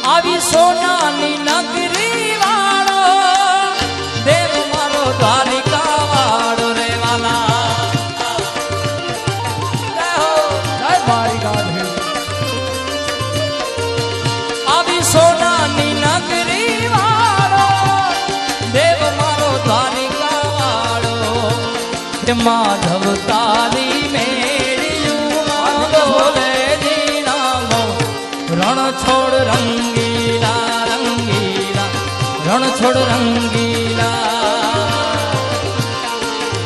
આવી સોનાની નગરી વાળો દેવ મારો દ્વારિકા વાળો રે વાલા આવી સોનાની નગરી વાળો દેવ મારો દ્વારિકા વાળો માધવ તારી મેળ્યું બોલે દીનામો રણ છોડ રંગીલા રંગીલા રણ છોડ રંગીલા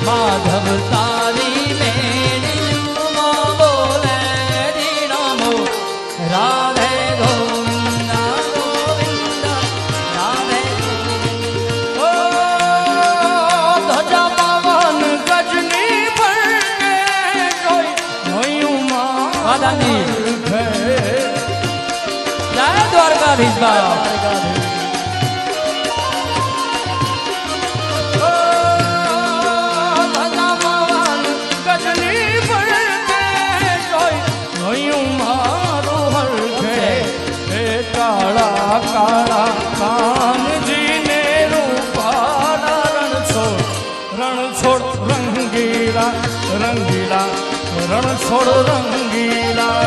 માધવ તારી મેળ્યું બોલે દીનામો રાધે ગોવિંદા ગોવિંદા રાધે ઓ ધજા પવન ગજની પર જોઈ જોયું માદાની જય દ્વારકાધીશ બાબા કાળા કાનજીને રૂપાળા રણ છોડ રંગીલા રંગીલા રણ છોડ રંગીલા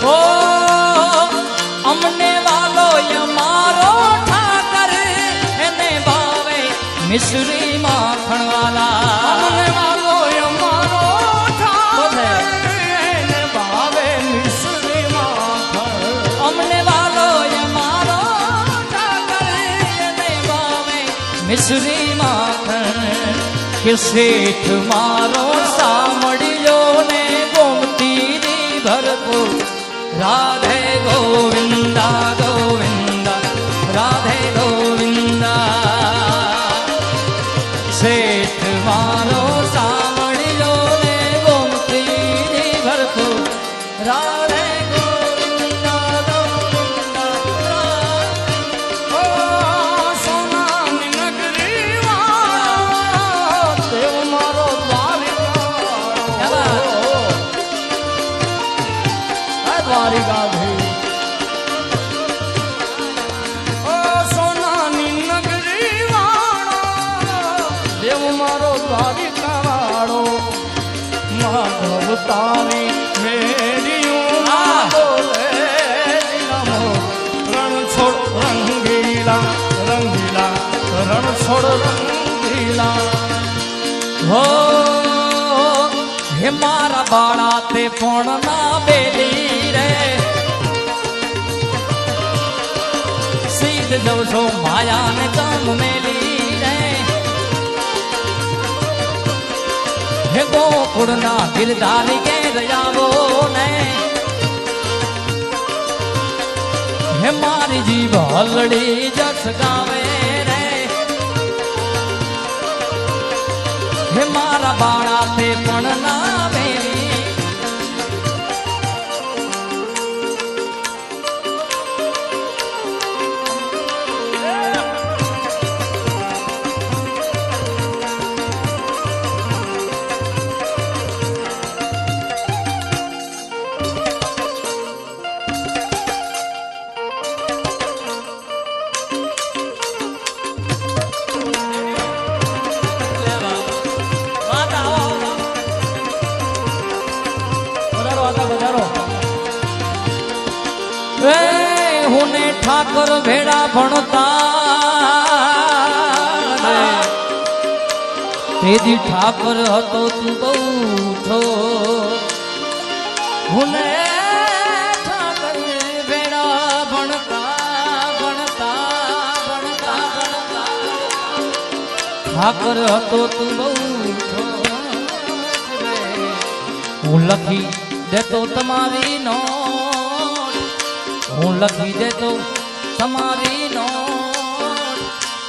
ઓ અમને વાલો અમારો ઠાકર એને ભાવે મિશ્રી માખણ વાલા અમને વાલો અમારો ઠાકર એને ભાવે મિશ્રી માખણ અમને વાલો અમારો ઠાકર એને ભાવે મિશ્રી માખણ કે શેઠ મારો સાંભળ્યો ને ગોમતી ભરપૂર રાધે ગોવિંદા ગોવિંદા રાધે ગોવિંદા શેઠ મારો સાંભળ્યો ને ગોમતી ભરપૂર રાધે ગોવિંદા ગોવિંદા ઓ સોનાની નગરી વાળો દેવ મારો દ્વારિકા દ્વારિકા ઓ સોનાની નગરી વાળો દેવ મારો દ્વારિકા વાળો માધવ તારી મેળ્યું બોલે નમો રણ છોડ રંગીલા રંગીલા રણ છોડ રંગીલા હો હે મારા બાળા તે પણ ના બેલી રે સીધ જવ છો માયાને કામ મેલી રે હે ગોકુળના ગિરધારી કે રયાવો ને હે મારી જીભ હલડી જસ ગાવે રે હે મારા બાળા તે પણ ના બેલી હુને ઠાકર ભેડા ભણતા તેદી ઠાકર હતો તું બહુ થો હુને ઠાકર ભેડા ભણતા ભણતા ભણતા ભણતા ઠાકર હતો તું બહુ થો હું લખી દેતો તમારી નો હું લખી દેતો તમારી નોટ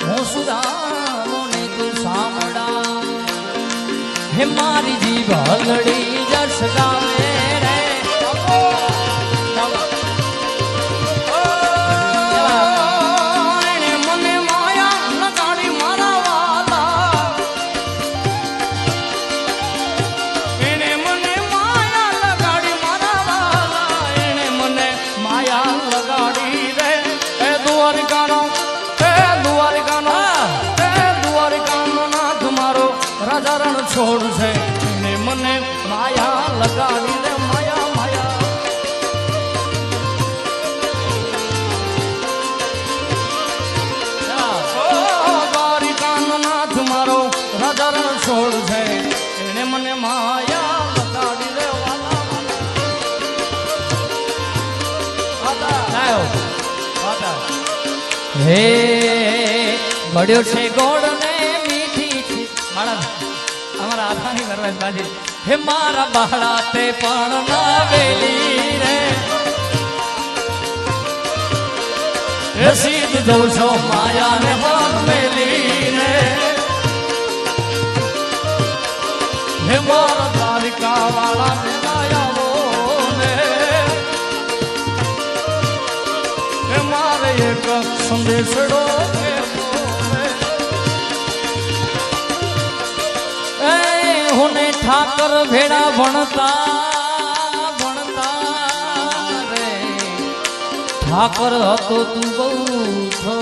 હું સુધારો ને તું સાંભળા હે મારી જીભ હલડી જસ ગાવે રે મને માયા લગાડી મારા વાલા છોડશે એને મને માયા લગાડી રે માયા માયા દ્વારિકાનો નાથ મારો રાજા છોડશે એને મને માયા લગાડી રે વાલા હે મળ્યો છે ગોળ ને મીઠી છે મારા અમારા આથાની વરવાસ બાજી હે મારા બહાડા તે પણ ના વેલી રે હે સીધ દઉં છો માયા ને મન મેલી રે હે મારા દ્વારિકા વાળા ને માયાવો ને હે મારે એક સંદેશડો હુને ઠાકર ભેડા ભણતા રે ઠાકર હતો તું બહુ છો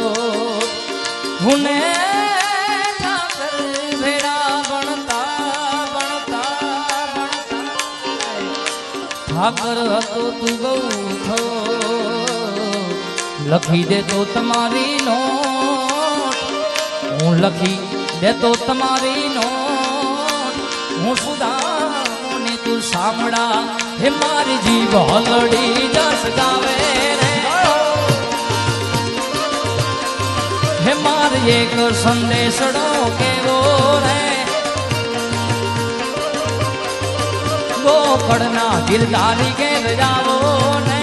હુને ઠાકર ભેડા ભણતા ઠાકર હતો તું બહુ છો લખી દે તો તમારી નોટ હું લખી દે તો તમારી નોટ હું સુદાને તું સાંભળા હે મારી જીભ હલડી જસ ગાવે રે હે મારે એક સંદેશડો કેવો રે ગોકળના ગિરધારી ઘેર જાવો ને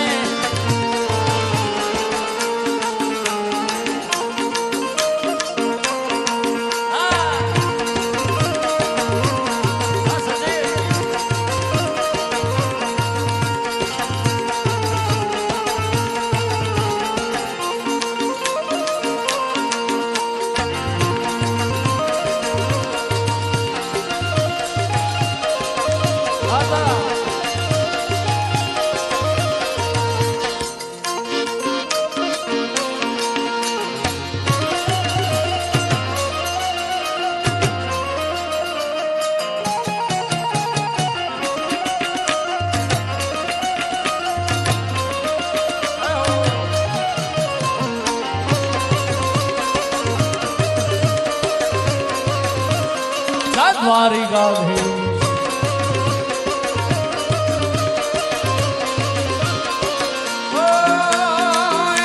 દ્વારિકા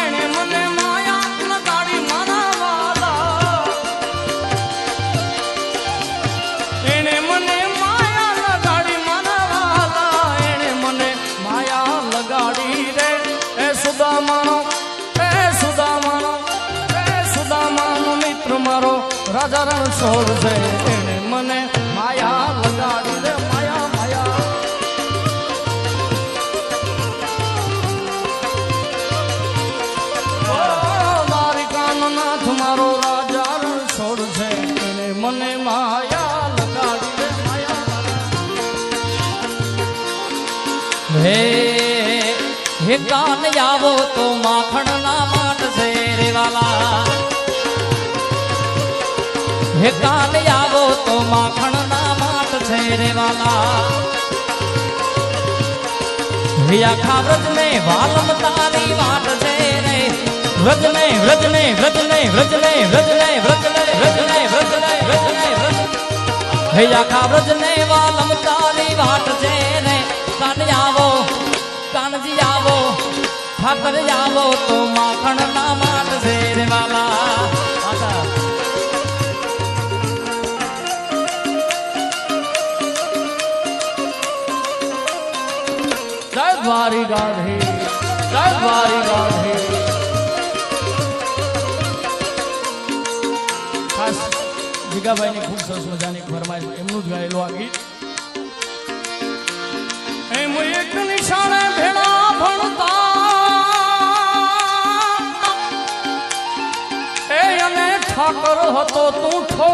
એને મને માયા લગાડી મારા વાલા એને મને માયા લગાડી મારા વાલા એને મને માયા લગાડી રે એ સુદામાનો મિત્ર મારો રાજા રણ છોડ છે એને મને માયા લગાડી રે માયા માયા દ્વારિકાનો નાથ મારો રાજા રણ છોડ છે એને મને માયા લગાડી રે માયા હે હે કાન આવો તો માખણ ના માટ છે રે વાલા હે કાન આવો તો માખણ ના માટ છે રે વાલા હે આખા વ્રજ ને વાલમ તારી વાટ છે રે વ્રજ ને વ્રજ ને વ્રજ ને વ્રજ ને વ્રજ ને વ્રજ ને વ્રજ ને વ્રજ ને વ્રજ ને વ્રજ હે આખા વ્રજ ને વાલમ તારી વાટ છે રે કાન આવો કાનજી આવો ઠાકર આવો તો માખણ ના માટ છે રે વાલા જય દ્વારિકાધીશ જય દ્વારિકાધીશ ખાસ જીગાભાઈની ખૂબ સરસ મજાની ફરમાઈશ એમનું જ ગાયેલું આ ગીત એમ એક નિશાળે ભેળા ભણતા એ અને ઠાકર હતો તું ઠો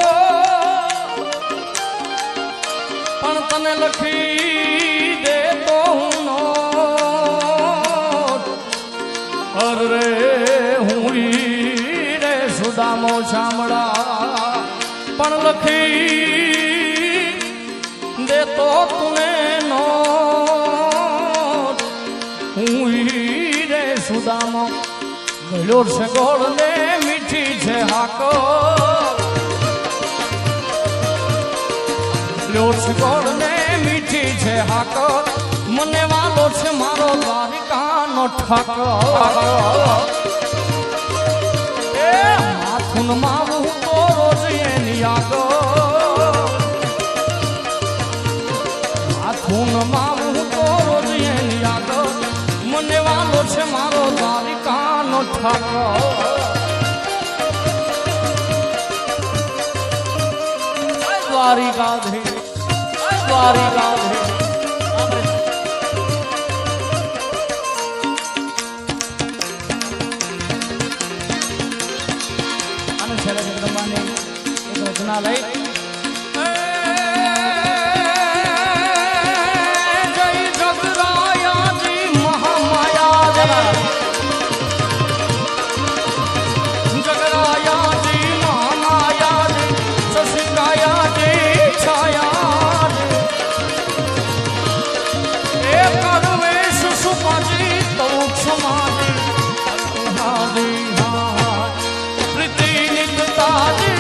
પણ તને લખી દે તો હું નો અરે હું રે સુદામો શામળા પણ લખી તો તુને નો હું રે સુદામો ગળ્યો છે ગોળ ને મીઠી છે હાકો ગળ્યો છે ગોળ ને મીઠી છે હાકો મને વાલો છે મારો દ્વારિકાનો ઠાકો એ માથું માવું તો રોજ એની આગો માથું માવું તો રોજ એની આગો મને વાલો છે મારો દ્વારિકાનો ઠાકો દ્વારિકાધીશ દ્વારિકાધીશ રચના લઈ જય જગરાયાજી મહામાયા જગરાયાજી મહામાયા શશિકાયાજી છાયા એ કરવેશ સુપાજી તૌ ક્ષમાજી પ્રીતિ નિકતાજી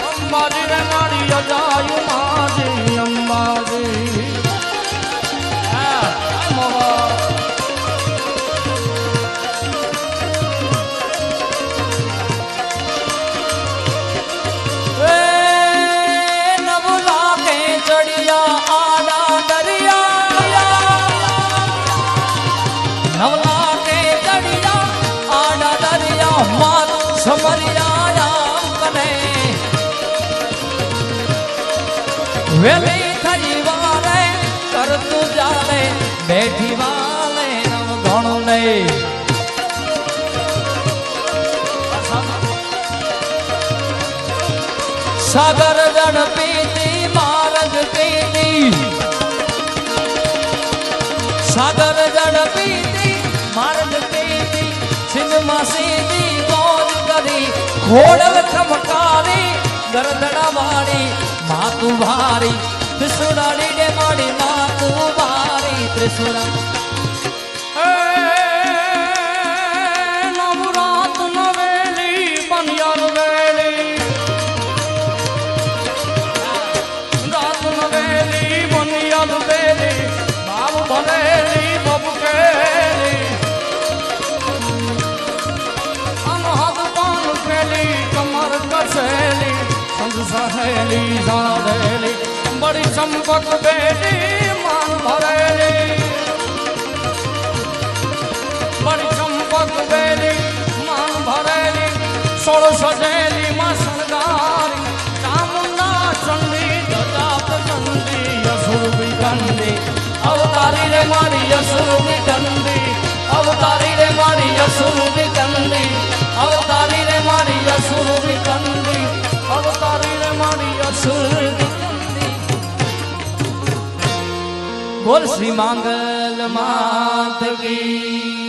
અંબાજી રે મારી અજાયુ માજી અંબાજી નવલા કે ચડિયા આડા દરિયા નવલા કે ચડિયા આડા દરિયા માત સમરિયા વેલી ખરી વારે કરતું જાલે બેઠી વાલે નવ ઘણું નહીં સાગર જણ પીતી માર્ગ પીતી સાગર જણ પીતી માર્ગ પીતી સિંધમાં સીધી ગોજ કરી ખોડલ ખમકારી ગરદડા વાળી માતુ ભારી ત્રિશુરાની ડે માડી માતુ ભારી ત્રિશુરા નવરાત નવેલી બનિયાર વેલી રાત નવેલી બનિયાર વેલી બાબ ભરેલી બબકેલી અનહદ પાન ખેલી કમર કસેલી સહેલી સાધેલી બડી ચંપક બેલી માન ભરેલી બડી ચંપક બેલી માન ભરેલી સોળ સજેલી માં શણગારી ચામુંડા ચંડી ગજાપ ચંડી અસુર વિકંડી અવતારી રે મારી અસુર વિકંડી અવતારી રે મારી અસુર વિકંડી અવતારી રે મારી અસુર વિકંડી અવતારી રે મારી અસુર બોલ શ્રી માંગલ માત કી